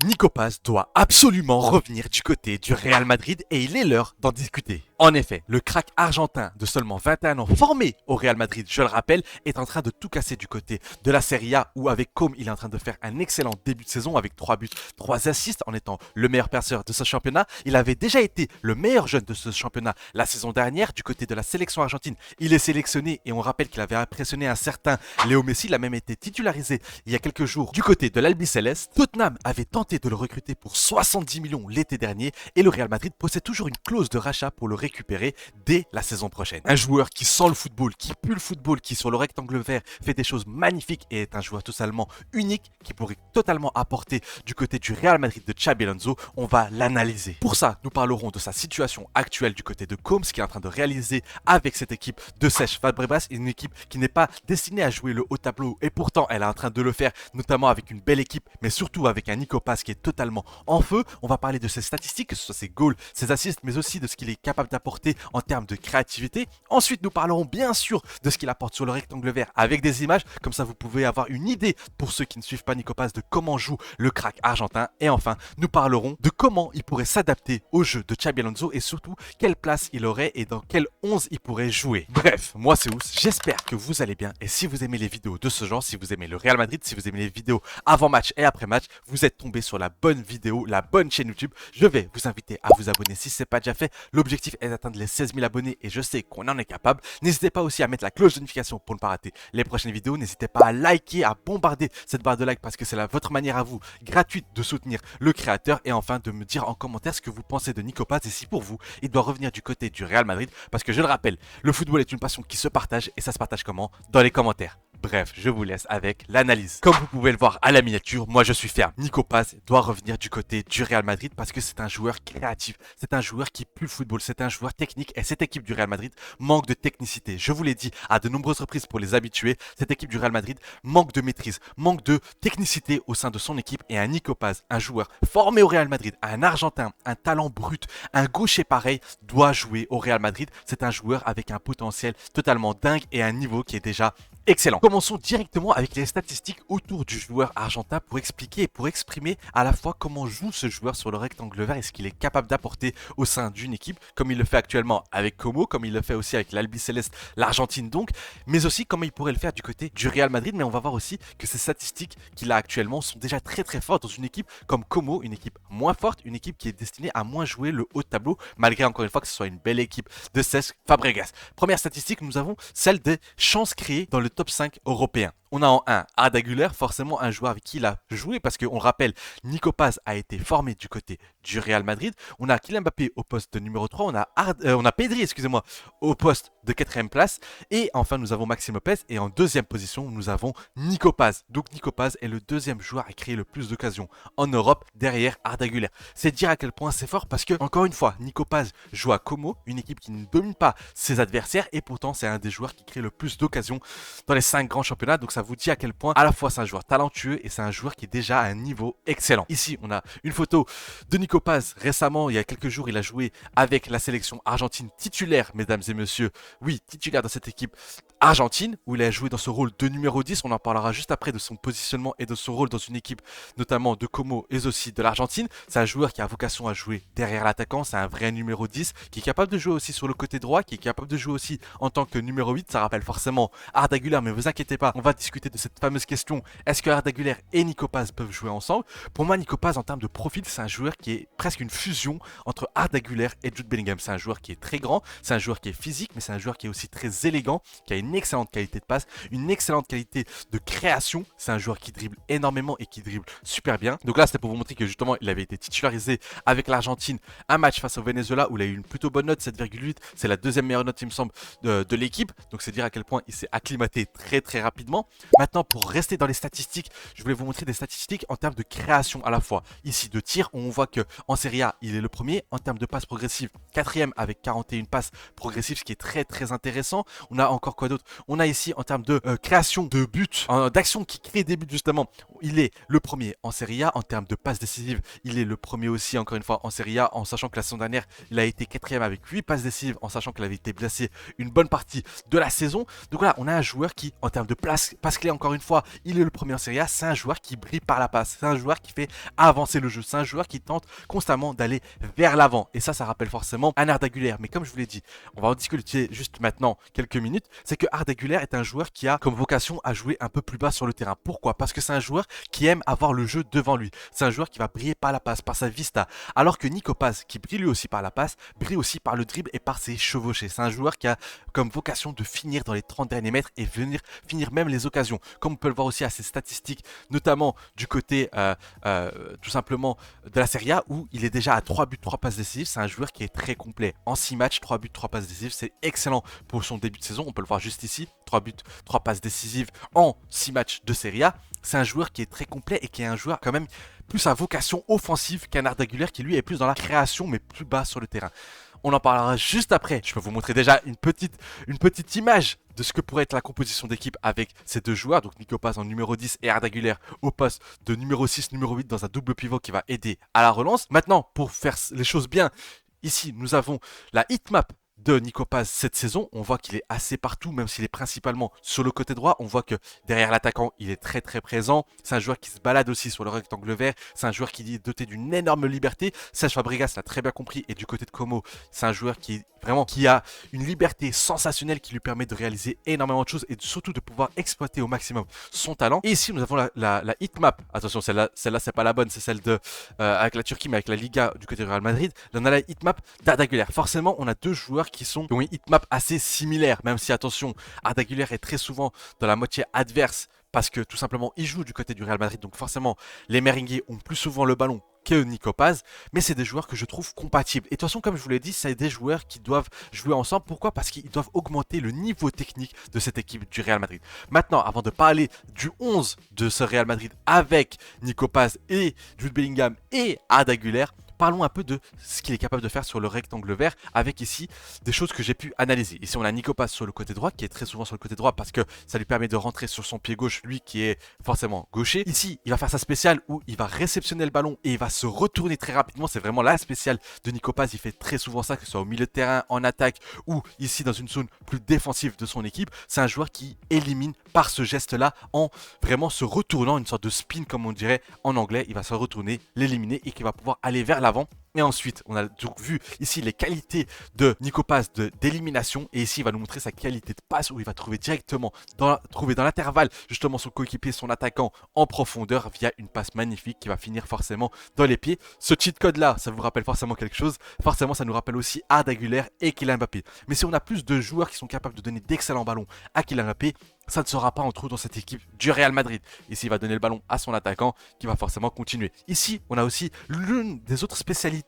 Nico Paz doit absolument revenir du côté du Real Madrid et il est l'heure d'en discuter. En effet, le crack argentin de seulement 21 ans formé au Real Madrid, je le rappelle, est en train de tout casser du côté de la Serie A où avec Com, il est en train de faire un excellent début de saison avec 3 buts, 3 assists en étant le meilleur passeur de ce championnat. Il avait déjà été le meilleur jeune de ce championnat la saison dernière du côté de la sélection argentine. Il est sélectionné et on rappelle qu'il avait impressionné un certain Léo Messi. Il a même été titularisé il y a quelques jours du côté de l'Albi Céleste. Tottenham avait tenté de le recruter pour 70 millions l'été dernier et le Real Madrid possède toujours une clause de rachat pour le récupérer dès la saison prochaine. Un joueur qui sent le football, qui pue le football, qui sur le rectangle vert fait des choses magnifiques et est un joueur totalement unique qui pourrait totalement apporter du côté du Real Madrid de Xabi Alonso. On va l'analyser. Pour ça, nous parlerons de sa situation actuelle du côté de Combs, qui est en train de réaliser avec cette équipe de Cesc Fabregas, une équipe qui n'est pas destinée à jouer le haut tableau et pourtant elle est en train de le faire, notamment avec une belle équipe, mais surtout avec un Nico Paz qui est totalement en feu. On va parler de ses statistiques, que ce soit ses goals, ses assists, mais aussi de ce qu'il est capable d'apporter en termes de créativité. Ensuite, nous parlerons bien sûr de ce qu'il apporte sur le rectangle vert avec des images, comme ça vous pouvez avoir une idée pour ceux qui ne suivent pas Nico Paz de comment joue le crack argentin. Et enfin, nous parlerons de comment il pourrait s'adapter au jeu de Xabi Alonso et surtout quelle place il aurait et dans quel 11 il pourrait jouer. Bref, moi c'est Ous, j'espère que vous allez bien et si vous aimez les vidéos de ce genre, si vous aimez le Real Madrid, si vous aimez les vidéos avant match et après match, vous êtes tombé sur la bonne vidéo, la bonne chaîne YouTube. Je vais vous inviter à vous abonner si ce n'est pas déjà fait. L'objectif est d'atteindre les 16 000 abonnés et je sais qu'on en est capable. N'hésitez pas aussi à mettre la cloche de notification pour ne pas rater les prochaines vidéos. N'hésitez pas à liker, à bombarder cette barre de like parce que c'est votre manière à vous, gratuite, de soutenir le créateur et enfin de me dire en commentaire ce que vous pensez de Nico Paz et si pour vous, il doit revenir du côté du Real Madrid parce que je le rappelle, le football est une passion qui se partage et ça se partage comment? Dans les commentaires. Bref, je vous laisse avec l'analyse. Comme vous pouvez le voir à la miniature, moi je suis ferme. Nico Paz doit revenir du côté du Real Madrid parce que c'est un joueur créatif, c'est un joueur qui pue le football, c'est un joueur technique et cette équipe du Real Madrid manque de technicité. Je vous l'ai dit à de nombreuses reprises pour les habitués, cette équipe du Real Madrid manque de maîtrise, manque de technicité au sein de son équipe et un Nico Paz, un joueur formé au Real Madrid, un Argentin, un talent brut, un gaucher pareil, doit jouer au Real Madrid. C'est un joueur avec un potentiel totalement dingue et un niveau qui est déjà excellent. Commençons directement avec les statistiques autour du joueur argentin pour expliquer et pour exprimer à la fois comment joue ce joueur sur le rectangle vert et ce qu'il est capable d'apporter au sein d'une équipe, comme il le fait actuellement avec Como, comme il le fait aussi avec l'Albi Céleste, l'Argentine donc, mais aussi comment il pourrait le faire du côté du Real Madrid. Mais on va voir aussi que ces statistiques qu'il a actuellement sont déjà très très fortes dans une équipe comme Como, une équipe moins forte, une équipe qui est destinée à moins jouer le haut de tableau, malgré encore une fois que ce soit une belle équipe de Cesc Fabregas. Première statistique, nous avons celle des chances créées dans le top 5 européen. On a en 1 Arda Güler, forcément un joueur avec qui il a joué parce qu'on le rappelle, Nico Paz a été formé du côté du Real Madrid. On a Kylian Mbappé au poste de numéro 3, on a Pedri, excusez-moi, au poste de 4ème place et enfin nous avons Maxime Lopez et en deuxième position nous avons Nico Paz. Donc Nico Paz est le deuxième joueur à créer le plus d'occasions en Europe derrière Arda Güler. C'est dire à quel point c'est fort parce que encore une fois, Nico Paz joue à Como, une équipe qui ne domine pas ses adversaires et pourtant c'est un des joueurs qui crée le plus d'occasions dans les 5 grands championnats. Donc ça vous dit à quel point à la fois c'est un joueur talentueux et c'est un joueur qui est déjà à un niveau excellent. Ici on a une photo de Nico Paz. Récemment, il y a quelques jours, il a joué avec la sélection argentine titulaire, mesdames et messieurs. Oui, titulaire dans cette équipe argentine, où il a joué dans ce rôle de numéro 10. On en parlera juste après de son positionnement et de son rôle dans une équipe notamment de Como et aussi de l'Argentine. C'est un joueur qui a vocation à jouer derrière l'attaquant, c'est un vrai numéro 10 qui est capable de jouer aussi sur le côté droit, qui est capable de jouer aussi en tant que numéro 8. Ça rappelle forcément Arda Güler, mais vous inquiétez pas, on va discuter de cette fameuse question, est-ce que Arda Güler et Nico Paz peuvent jouer ensemble? Pour moi, Nico Paz en termes de profil, c'est un joueur qui est presque une fusion entre Arda Güler et Jude Bellingham. C'est un joueur qui est très grand, c'est un joueur qui est physique, mais c'est un joueur qui est aussi très élégant, qui a une excellente qualité de passe, une excellente qualité de création. C'est un joueur qui dribble énormément et qui dribble super bien. Donc là, c'était pour vous montrer que justement, il avait été titularisé avec l'Argentine un match face au Venezuela où il a eu une plutôt bonne note, 7,8. C'est la deuxième meilleure note, il me semble, de l'équipe. Donc c'est dire à quel point il s'est acclimaté très rapidement. Maintenant, pour rester dans les statistiques, je voulais vous montrer des statistiques en termes de création à la fois. Ici, de tir, on voit que en Serie A, il est le premier. En termes de passes progressives, 4ème avec 41 passes progressives, ce qui est très intéressant. On a encore quoi d'autre? On a ici en termes de création de buts, d'actions qui créent des buts justement. Il est le premier en Serie A en termes de passes décisives. Il est le premier aussi, encore une fois, en Serie A, en sachant que la saison dernière, il a été quatrième avec 8 passes décisives, en sachant qu'il avait été blessé une bonne partie de la saison. Donc voilà, on a un joueur qui, en termes de passe clé, encore une fois, il est le premier en Serie A. C'est un joueur qui brille par la passe. C'est un joueur qui fait avancer le jeu. C'est un joueur qui tente constamment d'aller vers l'avant. Et ça rappelle forcément un Arda Güler. Mais comme je vous l'ai dit, on va en discuter juste maintenant quelques minutes. C'est que Arda Güler est un joueur qui a comme vocation à jouer un peu plus bas sur le terrain. Pourquoi? Parce que c'est un joueur qui aime avoir le jeu devant lui. C'est un joueur qui va briller par la passe, par sa vista. Alors que Nico Paz, qui brille lui aussi par la passe, brille aussi par le dribble et par ses chevauchés. C'est un joueur qui a comme vocation de finir dans les 30 derniers mètres et finir même les occasions. Comme on peut le voir aussi à ses statistiques, notamment du côté tout simplement de la Serie A où il est déjà à 3 buts, 3 passes décisives. C'est un joueur qui est très complet. En 6 matchs, 3 buts, 3 passes décisives. C'est excellent pour son début de saison. On peut le voir juste ici. 3 buts, 3 passes décisives en 6 matchs de Serie A. C'est un joueur qui est très complet et qui est un joueur quand même plus à vocation offensive qu'un Arda Güler qui lui est plus dans la création mais plus bas sur le terrain. On en parlera juste après. Je peux vous montrer déjà une petite image de ce que pourrait être la composition d'équipe avec ces deux joueurs. Donc Nico Paz en numéro 10 et Arda Güler au poste de numéro 6, numéro 8 dans un double pivot qui va aider à la relance. Maintenant, pour faire les choses bien, ici nous avons la heatmap de Nico Paz cette saison. On voit qu'il est assez partout, même s'il est principalement sur le côté droit. On voit que derrière l'attaquant, il est très très présent. C'est un joueur qui se balade aussi sur le rectangle vert. C'est un joueur qui est doté d'une énorme liberté. Serge Fabregas l'a très bien compris. Et du côté de Como, c'est un joueur qui a une liberté sensationnelle qui lui permet de réaliser énormément de choses et surtout de pouvoir exploiter au maximum son talent. Et ici, nous avons la heatmap. Attention, celle-là, c'est pas la bonne, c'est celle de avec la Turquie, mais avec la Liga du côté du Real Madrid. Là, on a la heatmap d'Arda Güler. Forcément, on a deux joueurs qui ont une heatmap assez similaire, même si, attention, Arda Güler est très souvent dans la moitié adverse parce que tout simplement, il joue du côté du Real Madrid. Donc forcément, les merengues ont plus souvent le ballon que Nico Paz, mais c'est des joueurs que je trouve compatibles. Et de toute façon, comme je vous l'ai dit, c'est des joueurs qui doivent jouer ensemble. Pourquoi? Parce qu'ils doivent augmenter le niveau technique de cette équipe du Real Madrid. Maintenant, avant de parler du 11 de ce Real Madrid avec Nico Paz et Jude Bellingham et Arda Güler, parlons un peu de ce qu'il est capable de faire sur le rectangle vert avec ici des choses que j'ai pu analyser. Ici, on a Nico Paz sur le côté droit qui est très souvent sur le côté droit parce que ça lui permet de rentrer sur son pied gauche, lui qui est forcément gaucher. Ici, il va faire sa spéciale où il va réceptionner le ballon et il va se retourner très rapidement. C'est vraiment la spéciale de Nico Paz. Il fait très souvent ça, que ce soit au milieu de terrain, en attaque ou ici dans une zone plus défensive de son équipe. C'est un joueur qui élimine par ce geste-là en vraiment se retournant, une sorte de spin comme on dirait en anglais. Il va se retourner, l'éliminer et qui va pouvoir aller vers l'avant. Et ensuite, on a donc vu ici les qualités de Nico Paz d'élimination. Et ici, il va nous montrer sa qualité de passe où il va trouver directement, dans l'intervalle, justement son coéquipier, son attaquant en profondeur via une passe magnifique qui va finir forcément dans les pieds. Ce cheat code-là, ça vous rappelle forcément quelque chose. Forcément, ça nous rappelle aussi Arda Güler et Kylian Mbappé. Mais si on a plus de joueurs qui sont capables de donner d'excellents ballons à Kylian Mbappé, ça ne sera pas en trou dans cette équipe du Real Madrid. Ici, il va donner le ballon à son attaquant qui va forcément continuer. Ici, on a aussi l'une des autres spécialités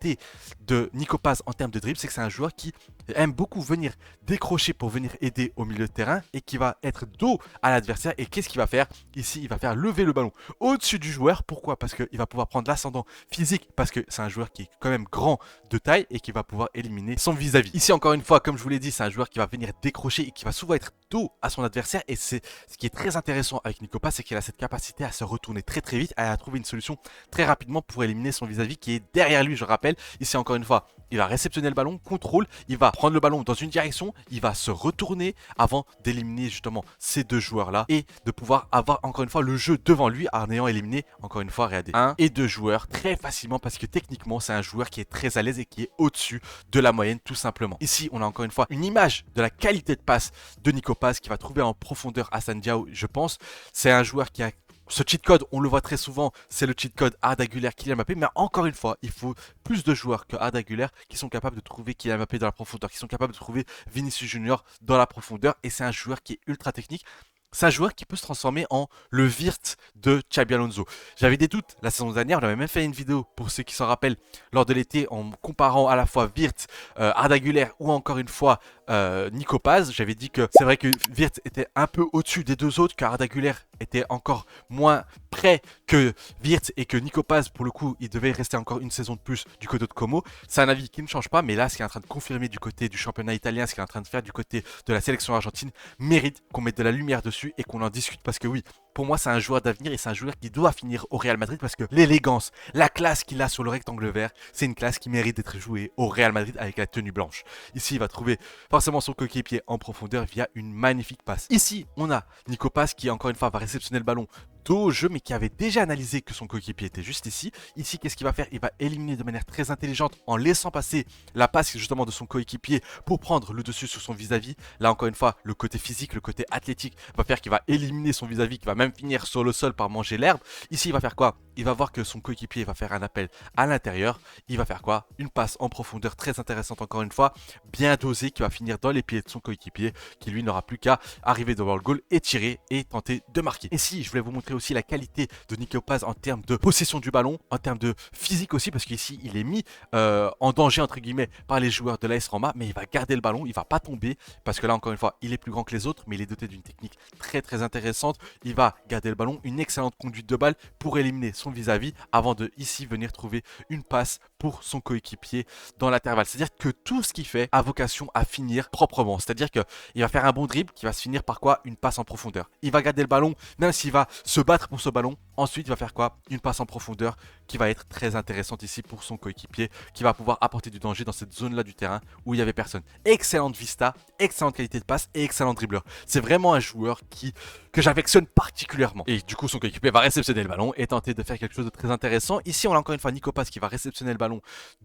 de Nico Paz en termes de dribble, c'est que c'est un joueur qui aime beaucoup venir décrocher pour venir aider au milieu de terrain et qui va être dos à l'adversaire. Et qu'est-ce qu'il va faire? Ici, il va faire lever le ballon au-dessus du joueur. Pourquoi? Parce qu'il va pouvoir prendre l'ascendant physique, parce que c'est un joueur qui est quand même grand de taille et qui va pouvoir éliminer son vis-à-vis. Ici, encore une fois, comme je vous l'ai dit, c'est un joueur qui va venir décrocher et qui va souvent être dos à son adversaire. Et c'est ce qui est très intéressant avec Nico Paz, c'est qu'il a cette capacité à se retourner très très vite, à trouver une solution très rapidement pour éliminer son vis-à-vis qui est derrière lui. Je rappelle, ici encore une fois, il va réceptionner le ballon, contrôle, il va prendre le ballon dans une direction, il va se retourner avant d'éliminer justement ces deux joueurs-là et de pouvoir avoir encore une fois le jeu devant lui en ayant éliminé encore une fois, regardez, un et deux joueurs très facilement parce que techniquement c'est un joueur qui est très à l'aise et qui est au-dessus de la moyenne tout simplement. Ici, on a encore une fois une image de la qualité de passe de Nico Paz qui va trouver en profondeur Hassan Diao, je pense. C'est un joueur qui a ce cheat code, on le voit très souvent, c'est le cheat code Arda Güler, Kylian Mbappé, mais encore une fois, il faut plus de joueurs que Arda Güler qui sont capables de trouver Kylian Mbappé dans la profondeur, qui sont capables de trouver Vinicius Junior dans la profondeur, et c'est un joueur qui est ultra technique. C'est un joueur qui peut se transformer en le Wirtz de Xabi Alonso. J'avais des doutes la saison dernière, on avait même fait une vidéo pour ceux qui s'en rappellent lors de l'été en comparant à la fois Wirtz, Arda Güler ou encore une fois Nico Paz. J'avais dit que c'est vrai que Wirtz était un peu au-dessus des deux autres, car Arda Güler était encore moins près que Wirtz et que Nico Paz, pour le coup, il devait rester encore une saison de plus du côté de Como. C'est un avis qui ne change pas, mais là, ce qu'il est en train de confirmer du côté du championnat italien, ce qu'il est en train de faire du côté de la sélection argentine, mérite qu'on mette de la lumière dessus et qu'on en discute parce que oui, pour moi, c'est un joueur d'avenir et c'est un joueur qui doit finir au Real Madrid parce que l'élégance, la classe qu'il a sur le rectangle vert, c'est une classe qui mérite d'être jouée au Real Madrid avec la tenue blanche. Ici, il va trouver forcément son coéquipier en profondeur via une magnifique passe. Ici, on a Nico Paz qui, encore une fois, va réceptionner le ballon dos au jeu, mais qui avait déjà analysé que son coéquipier était juste ici. Ici, qu'est-ce qu'il va faire? Il va éliminer de manière très intelligente en laissant passer la passe justement de son coéquipier pour prendre le dessus sur son vis-à-vis. Là, encore une fois, le côté physique, le côté athlétique va faire qu'il va éliminer son vis-à-vis, qui va même finir sur le sol par manger l'herbe. Ici, il va faire quoi? Il va voir que son coéquipier va faire un appel à l'intérieur. Il va faire quoi? Une passe en profondeur très intéressante, encore une fois, bien dosée, qui va finir dans les pieds de son coéquipier, qui lui n'aura plus qu'à arriver devant le goal et tirer et tenter de marquer. Et si, je voulais vous montrer aussi la qualité de Nico Paz en termes de possession du ballon, en termes de physique aussi, parce qu'ici, il est mis en danger, entre guillemets, par les joueurs de l'AS Roma, mais il va garder le ballon, il va pas tomber, parce que là, encore une fois, il est plus grand que les autres, mais il est doté d'une technique très très intéressante. Il va garder le ballon, une excellente conduite de balle pour éliminer son vis-à-vis avant de ici venir trouver une passe pour son coéquipier dans l'intervalle. C'est-à-dire que tout ce qu'il fait a vocation à finir proprement. C'est-à-dire qu'il va faire un bon dribble qui va se finir par quoi? Une passe en profondeur. Il va garder le ballon, même s'il va se battre pour ce ballon. Ensuite, il va faire quoi? Une passe en profondeur qui va être très intéressante ici pour son coéquipier, qui va pouvoir apporter du danger dans cette zone-là du terrain où il n'y avait personne. Excellente vista, excellente qualité de passe et excellent dribbleur. C'est vraiment un joueur que j'affectionne particulièrement. Et du coup, son coéquipier va réceptionner le ballon et tenter de faire quelque chose de très intéressant. Ici, on a encore une fois Nico Paz qui va réceptionner le ballon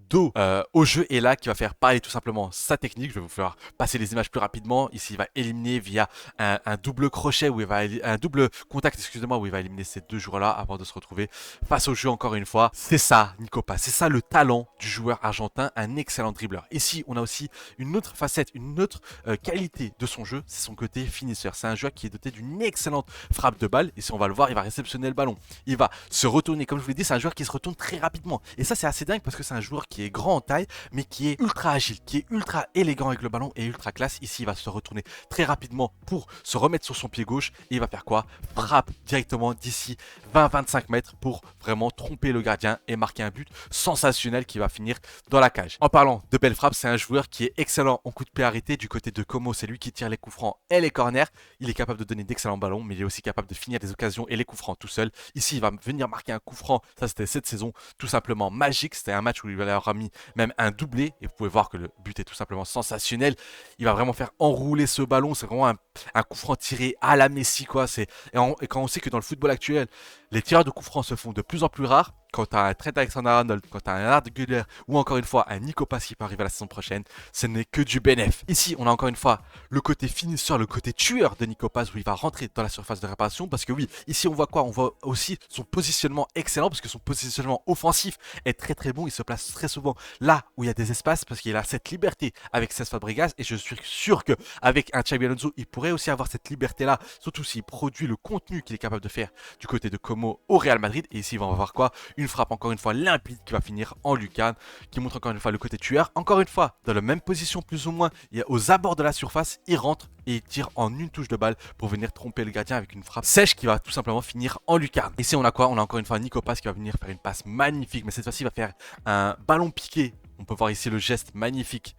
dos au jeu et là qui va faire parler tout simplement sa technique. Je vais vous faire passer les images plus rapidement. Ici, il va éliminer via un double crochet où il va un double contact, excusez-moi, où il va éliminer ces deux joueurs-là avant de se retrouver face au jeu encore une fois. C'est ça, Nico Paz. C'est ça le talent du joueur argentin, un excellent dribbleur. Ici, on a aussi une autre facette, une autre qualité de son jeu, c'est son côté finisseur. C'est un joueur qui est doté d'une excellente frappe de balle. Ici, on va le voir, il va réceptionner le ballon. Il va se retourner, comme je vous l'ai dit, c'est un joueur qui se retourne très rapidement. Et ça, c'est assez dingue parce que c'est un joueur qui est grand en taille, mais qui est ultra agile, qui est ultra élégant avec le ballon et ultra classe. Ici, il va se retourner très rapidement pour se remettre sur son pied gauche. Et il va faire quoi? Frappe directement d'ici 20-25 mètres pour vraiment tromper le gardien et marquer un but sensationnel qui va finir dans la cage. En parlant de belle frappe, c'est un joueur qui est excellent en coup de pied arrêté. Du côté de Como, c'est lui qui tire les coups francs et les corners. Il est capable de donner d'excellents ballons, mais il est aussi capable de finir des occasions et les coups francs tout seul. Ici, il va venir marquer un coup franc. Ça, c'était cette saison tout simplement magique. C'était un match où il aura mis même un doublé. Et vous pouvez voir que le but est tout simplement sensationnel. Il va vraiment faire enrouler ce ballon. C'est vraiment un coup franc tiré à la Messi, quoi. Et quand on sait que dans le football actuel, les tireurs de coups francs se font de plus en plus rares, quand tu as un Trent Alexander-Arnold, quand tu as un Arda Güler ou encore une fois un Nico Paz qui peut arriver la saison prochaine, ce n'est que du bénéf. Ici, on a encore une fois le côté finisseur, le côté tueur de Nico Paz où il va rentrer dans la surface de réparation parce que oui, ici on voit quoi? On voit aussi son positionnement excellent parce que son positionnement offensif est très très bon. Il se place très souvent là où il y a des espaces parce qu'il a cette liberté avec Cesc Fabregas et je suis sûr qu'avec un Xabi Alonso, il pourrait aussi avoir cette liberté-là, surtout s'il produit le contenu qu'il est capable de faire du côté de Como au Real Madrid. Et ici, on va voir quoi? Une frappe encore une fois limpide qui va finir en lucarne, qui montre encore une fois le côté tueur. Encore une fois, dans la même position plus ou moins, il est aux abords de la surface, il rentre et il tire en une touche de balle pour venir tromper le gardien avec une frappe sèche qui va tout simplement finir en lucarne. Ici, on a quoi? On a encore une fois Nico Paz qui va venir faire une passe magnifique, mais cette fois-ci, il va faire un ballon piqué. On peut voir ici le geste magnifique,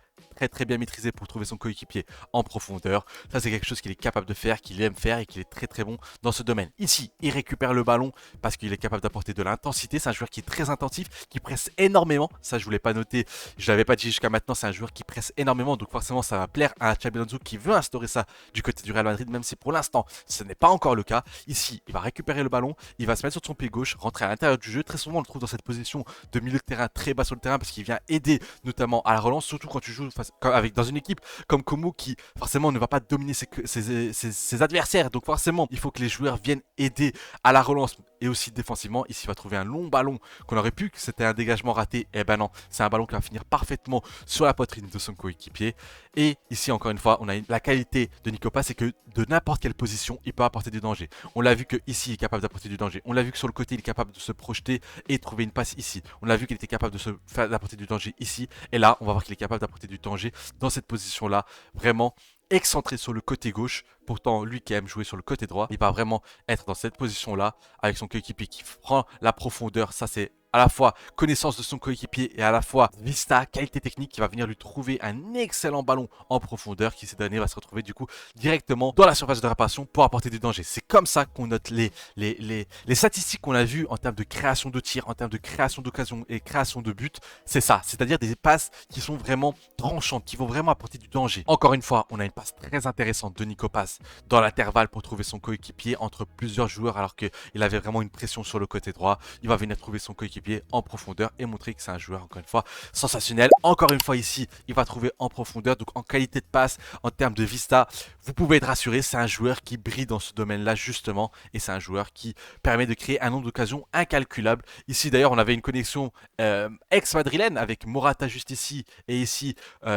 très bien maîtrisé pour trouver son coéquipier en profondeur. Ça, c'est quelque chose qu'il est capable de faire, qu'il aime faire et qu'il est très bon dans ce domaine. Ici, il récupère le ballon parce qu'il est capable d'apporter de l'intensité. C'est un joueur qui est très intensif, qui presse énormément. Ça, je ne vous l'ai pas noté, je ne l'avais pas dit jusqu'à maintenant. C'est un joueur qui presse énormément, donc forcément, ça va plaire à Xabi Alonso qui veut instaurer ça du côté du Real Madrid, même si pour l'instant, ce n'est pas encore le cas. Ici, il va récupérer le ballon, il va se mettre sur son pied gauche, rentrer à l'intérieur du jeu. Très souvent, on le trouve dans cette position de milieu de terrain très bas sur le terrain parce qu'il vient aider notamment à la relance, surtout quand tu joues dans une équipe comme Como qui forcément ne va pas dominer ses adversaires. Donc forcément, il faut que les joueurs viennent aider à la relance et aussi défensivement. Ici, il va trouver un long ballon qu'on aurait pu, que c'était un dégagement raté. Eh ben non, c'est un ballon qui va finir parfaitement sur la poitrine de son coéquipier. Et ici, encore une fois, on a la qualité de Nico Paz, c'est que de n'importe quelle position, il peut apporter du danger. On l'a vu que ici, il est capable d'apporter du danger. On l'a vu que sur le côté, il est capable de se projeter et trouver une passe ici. On l'a vu qu'il était capable d'apporter du danger ici. Et là, on va voir qu'il est capable d'apporter du danger dans cette position-là. Vraiment excentré sur le côté gauche. Pourtant, lui qui aime jouer sur le côté droit, il va vraiment être dans cette position-là avec son coéquipier qui prend la profondeur. Ça, c'est à la fois connaissance de son coéquipier et à la fois vista, qualité technique qui va venir lui trouver un excellent ballon en profondeur qui cette année va se retrouver du coup directement dans la surface de réparation pour apporter du danger. C'est comme ça qu'on note les statistiques qu'on a vues en termes de création de tir, en termes de création d'occasion et création de but. C'est ça, c'est-à-dire des passes qui sont vraiment tranchantes, qui vont vraiment apporter du danger. Encore une fois, on a une passe très intéressante de Nico Paz dans l'intervalle pour trouver son coéquipier entre plusieurs joueurs alors qu'il avait vraiment une pression sur le côté droit. Il va venir trouver son coéquipier en profondeur et montrer que c'est un joueur, encore une fois, sensationnel. Encore une fois ici, il va trouver en profondeur, donc en qualité de passe, en termes de vista, vous pouvez être rassuré, c'est un joueur qui brille dans ce domaine-là justement et c'est un joueur qui permet de créer un nombre d'occasions incalculable. Ici d'ailleurs, on avait une connexion ex-madrilène avec Morata juste ici et ici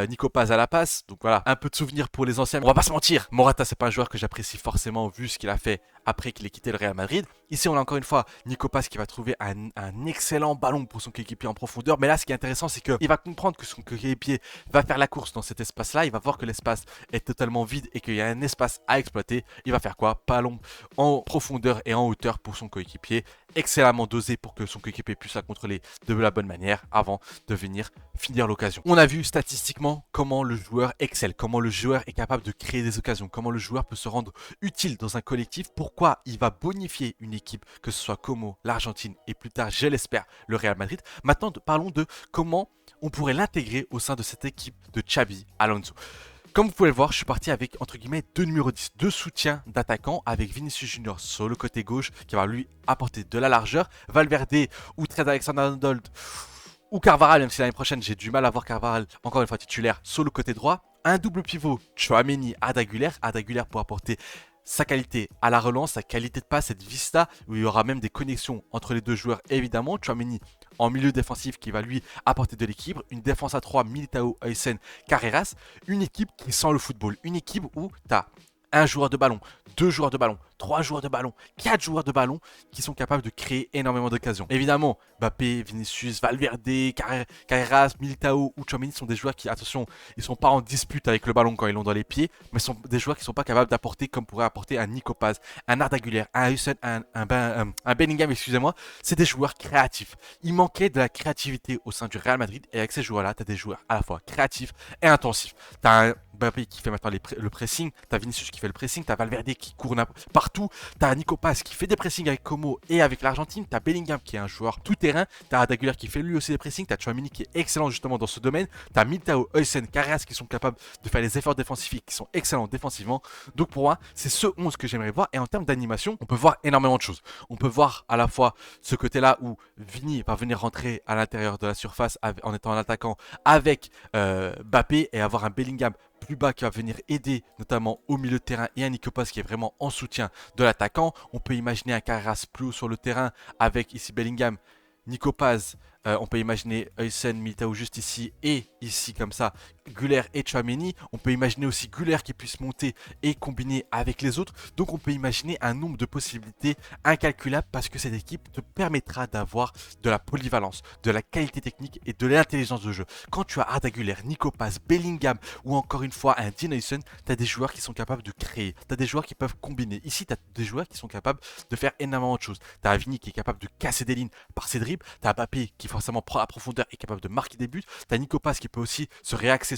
Nico Paz à la passe. Donc voilà, un peu de souvenirs pour les anciens. On va pas se mentir, Morata c'est pas un joueur que j'apprécie forcément vu ce qu'il a fait après qu'il ait quitté le Real Madrid. Ici on a encore une fois Nico Paz qui va trouver un excellent ballon pour son coéquipier en profondeur. Mais là ce qui est intéressant c'est qu'il va comprendre que son coéquipier va faire la course dans cet espace-là. Il va voir que l'espace est totalement vide et qu'il y a un espace à exploiter. Il va faire quoi? Ballon en profondeur et en hauteur pour son coéquipier. Excellemment dosé pour que son coéquipier puisse la contrôler de la bonne manière avant de venir finir l'occasion. On a vu statistiquement comment le joueur excelle, comment le joueur est capable de créer des occasions, comment le joueur peut se rendre utile dans un collectif, pourquoi il va bonifier une équipe, que ce soit Como, l'Argentine et plus tard, je l'espère, le Real Madrid. Maintenant, parlons de comment on pourrait l'intégrer au sein de cette équipe de Xabi Alonso. Comme vous pouvez le voir, je suis parti avec, entre guillemets, deux numéros 10, deux soutiens d'attaquants avec Vinicius Junior sur le côté gauche qui va lui apporter de la largeur. Valverde ou Trent Alexander-Arnold ou Carvajal, même si l'année prochaine j'ai du mal à voir Carvajal, encore une fois titulaire, sur le côté droit. Un double pivot, Tchouaméni, Arda Güler pour apporter sa qualité à la relance, sa qualité de passe, cette vista où il y aura même des connexions entre les deux joueurs évidemment. Tchouaméni en milieu défensif qui va lui apporter de l'équilibre, une défense à 3, Militao, Huysen, Carreras, une équipe qui sent le football, une équipe où tu as un joueur de ballon, deux joueurs de ballon, trois joueurs de ballon, quatre joueurs de ballon qui sont capables de créer énormément d'occasions. Évidemment, Mbappé, Vinicius, Valverde, Carreras, Militao ou Tchouaméni sont des joueurs qui, attention, ils ne sont pas en dispute avec le ballon quand ils l'ont dans les pieds, mais sont des joueurs qui ne sont pas capables d'apporter comme pourrait apporter un Nico Paz, un Arda Güler, un Huysen, un Bellingham, excusez-moi. C'est des joueurs créatifs. Il manquait de la créativité au sein du Real Madrid et avec ces joueurs-là, tu as des joueurs à la fois créatifs et intensifs. Tu as un Mbappé qui fait maintenant le pressing, t'as Vinicius qui fait le pressing, t'as Valverde qui court partout, t'as Nico Paz qui fait des pressings avec Como et avec l'Argentine, t'as Bellingham qui est un joueur tout-terrain, t'as Arda Güler qui fait lui aussi des pressings, t'as Tchouaméni qui est excellent justement dans ce domaine, t'as Militao, Huysen, Carreras qui sont capables de faire les efforts défensifs qui sont excellents défensivement. Donc pour moi, c'est ce 11 que j'aimerais voir et en termes d'animation, on peut voir énormément de choses. On peut voir à la fois ce côté-là où Vini va venir rentrer à l'intérieur de la surface en étant un attaquant avec Mbappé et avoir un Bellingham plus bas qui va venir aider notamment au milieu de terrain et un Nico Paz qui est vraiment en soutien de l'attaquant. On peut imaginer un Carreras plus haut sur le terrain avec ici Bellingham, Nico Paz, on peut imaginer Huysen, Militao juste ici et ici comme ça, Güler et Tchouaméni. On peut imaginer aussi Güler qui puisse monter et combiner avec les autres. Donc on peut imaginer un nombre de possibilités incalculables parce que cette équipe te permettra d'avoir de la polyvalence, de la qualité technique et de l'intelligence de jeu. Quand tu as Arda Güler, Nico Paz, Bellingham ou encore une fois un Dean Huysen, tu as des joueurs qui sont capables de créer, tu as des joueurs qui peuvent combiner. Ici, tu as des joueurs qui sont capables de faire énormément de choses. Tu as Vini qui est capable de casser des lignes par ses dribbles, tu as Mbappé qui forcément prend la profondeur et est capable de marquer des buts, tu as Nico Paz qui peut aussi se réaxer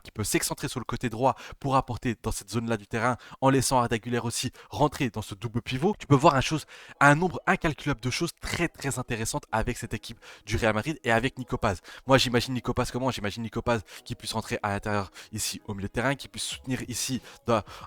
qui peut s'excentrer sur le côté droit pour apporter dans cette zone-là du terrain en laissant Arda Güler aussi rentrer dans ce double pivot. Tu peux voir un nombre incalculable de choses très très intéressantes avec cette équipe du Real Madrid et avec Nico Paz. Moi j'imagine Nico Paz comment? J'imagine Nico Paz qui puisse rentrer à l'intérieur ici au milieu de terrain, qui puisse soutenir ici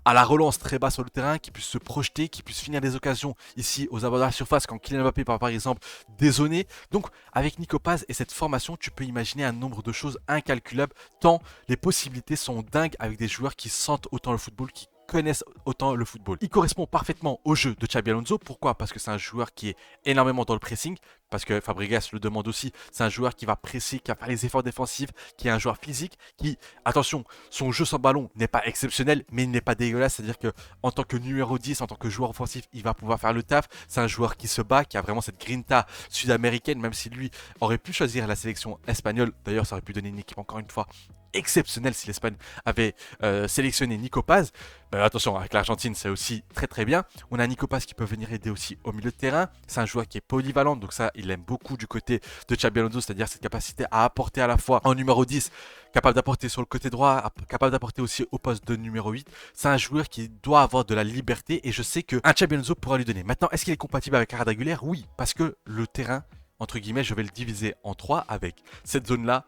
à la relance très bas sur le terrain, qui puisse se projeter, qui puisse finir les occasions ici aux abords de la surface quand Kylian Mbappé par exemple dézoné. Donc avec Nico Paz et cette formation, tu peux imaginer un nombre de choses incalculables tant les possibilités sont dingues avec des joueurs qui sentent autant le football, qui connaissent autant le football. Il correspond parfaitement au jeu de Xabi Alonso. Pourquoi? Parce que c'est un joueur qui est énormément dans le pressing, parce que Fabregas le demande aussi. C'est un joueur qui va presser, qui va faire les efforts défensifs, qui est un joueur physique, qui, attention, son jeu sans ballon n'est pas exceptionnel, mais il n'est pas dégueulasse. C'est-à-dire que en tant que numéro 10, en tant que joueur offensif, il va pouvoir faire le taf. C'est un joueur qui se bat, qui a vraiment cette grinta sud-américaine, même si lui aurait pu choisir la sélection espagnole. D'ailleurs, ça aurait pu donner une équipe, encore une fois, exceptionnel si l'Espagne avait sélectionné Nico Paz. Attention, avec l'Argentine, c'est aussi très très bien. On a Nico Paz qui peut venir aider aussi au milieu de terrain. C'est un joueur qui est polyvalent, donc ça, il aime beaucoup du côté de Xabi Alonso, c'est-à-dire cette capacité à apporter à la fois en numéro 10, capable d'apporter sur le côté droit, capable d'apporter aussi au poste de numéro 8. C'est un joueur qui doit avoir de la liberté et je sais qu'un Xabi Alonso pourra lui donner. Maintenant, est-ce qu'il est compatible avec Arda Güler? Oui, parce que le terrain, entre guillemets, je vais le diviser en 3 avec cette zone-là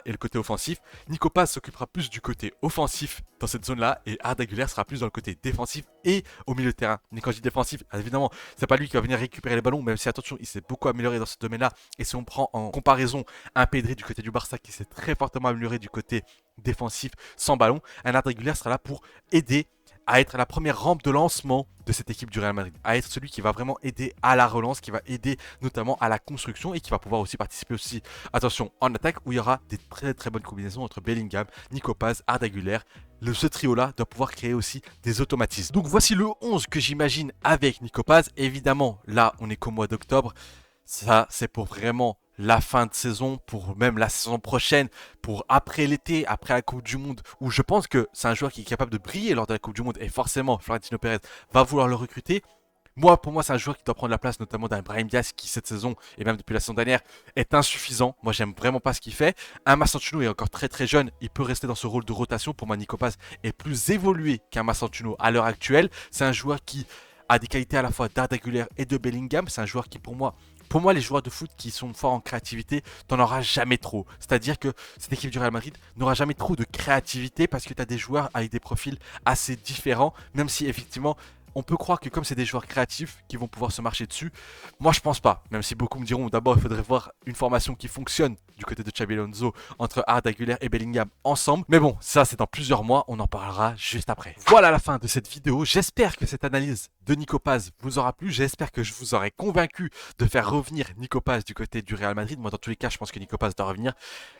et le côté offensif. Nico Paz s'occupera plus du côté offensif dans cette zone-là et Arda Güler sera plus dans le côté défensif et au milieu de terrain. Mais quand je dis défensif, évidemment, c'est pas lui qui va venir récupérer les ballons, même si attention, il s'est beaucoup amélioré dans ce domaine-là. Et si on prend en comparaison un Pedri du côté du Barça qui s'est très fortement amélioré du côté défensif sans ballon, un Arda Güler sera là pour aider à être la première rampe de lancement de cette équipe du Real Madrid, à être celui qui va vraiment aider à la relance, qui va aider notamment à la construction et qui va pouvoir aussi participer aussi, attention, en attaque où il y aura des très très bonnes combinaisons entre Bellingham, Nico Paz, Arda Güler. Ce trio-là doit pouvoir créer aussi des automatismes. Donc voici le 11 que j'imagine avec Nico Paz. Évidemment, là on est qu'au mois d'octobre, ça c'est pour vraiment la fin de saison, pour même la saison prochaine, pour après l'été, après la Coupe du Monde, où je pense que c'est un joueur qui est capable de briller lors de la Coupe du Monde et forcément Florentino Pérez va vouloir le recruter. Pour moi, c'est un joueur qui doit prendre la place notamment d'un Brahim Diaz qui cette saison et même depuis la saison dernière est insuffisant. Moi, j'aime vraiment pas ce qu'il fait. Un Massantuno est encore très très jeune, il peut rester dans ce rôle de rotation. Pour moi, Nico Paz est plus évolué qu'un Massantuno à l'heure actuelle. C'est un joueur qui a des qualités à la fois d'Arda Güler et de Bellingham. C'est un joueur qui pour moi, les joueurs de foot qui sont forts en créativité, t'en auras jamais trop. C'est-à-dire que cette équipe du Real Madrid n'aura jamais trop de créativité parce que tu as des joueurs avec des profils assez différents, même si effectivement, on peut croire que comme c'est des joueurs créatifs qui vont pouvoir se marcher dessus, moi je pense pas. Même si beaucoup me diront d'abord il faudrait voir une formation qui fonctionne du côté de Xabi Alonso entre Arda Güler et Bellingham ensemble. Mais bon, ça c'est dans plusieurs mois, on en parlera juste après. Voilà la fin de cette vidéo. J'espère que cette analyse de Nico Paz vous aura plu. J'espère que je vous aurai convaincu de faire revenir Nico Paz du côté du Real Madrid. Moi dans tous les cas, je pense que Nico Paz doit revenir.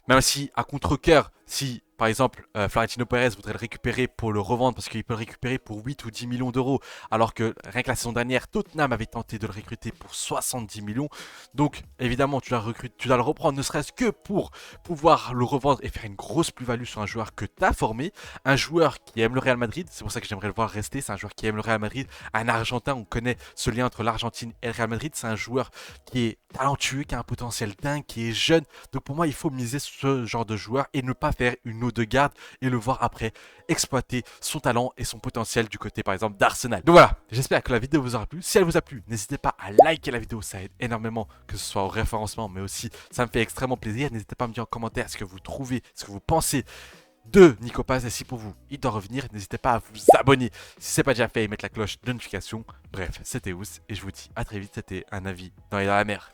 Même si à contre-cœur, si par exemple Florentino Pérez voudrait le récupérer pour le revendre parce qu'il peut le récupérer pour 8 ou 10 millions d'euros alors que rien que la saison dernière Tottenham avait tenté de le recruter pour 70 millions. Donc évidemment tu dois le reprendre ne serait-ce que pour pouvoir le revendre et faire une grosse plus-value sur un joueur que tu as formé, un joueur qui aime le Real Madrid, c'est pour ça que j'aimerais le voir rester, c'est un joueur qui aime le Real Madrid, un Argentin, on connaît ce lien entre l'Argentine et le Real Madrid, c'est un joueur qui est talentueux, qui a un potentiel dingue, qui est jeune, donc pour moi il faut miser sur ce genre de joueur et ne pas faire une eau de garde et le voir après exploiter son talent et son potentiel du côté par exemple d'Arsenal. Donc voilà, j'espère que la vidéo vous aura plu. Si elle vous a plu, n'hésitez pas à liker la vidéo, ça aide énormément, que ce soit au référencement, mais aussi ça me fait extrêmement plaisir. N'hésitez pas à me dire en commentaire ce que vous trouvez, ce que vous pensez de Nico Paz et si pour vous il doit revenir, n'hésitez pas à vous abonner si ce n'est pas déjà fait et mettre la cloche de notification. Bref, c'était Ous et je vous dis à très vite, c'était un avis dans la mer.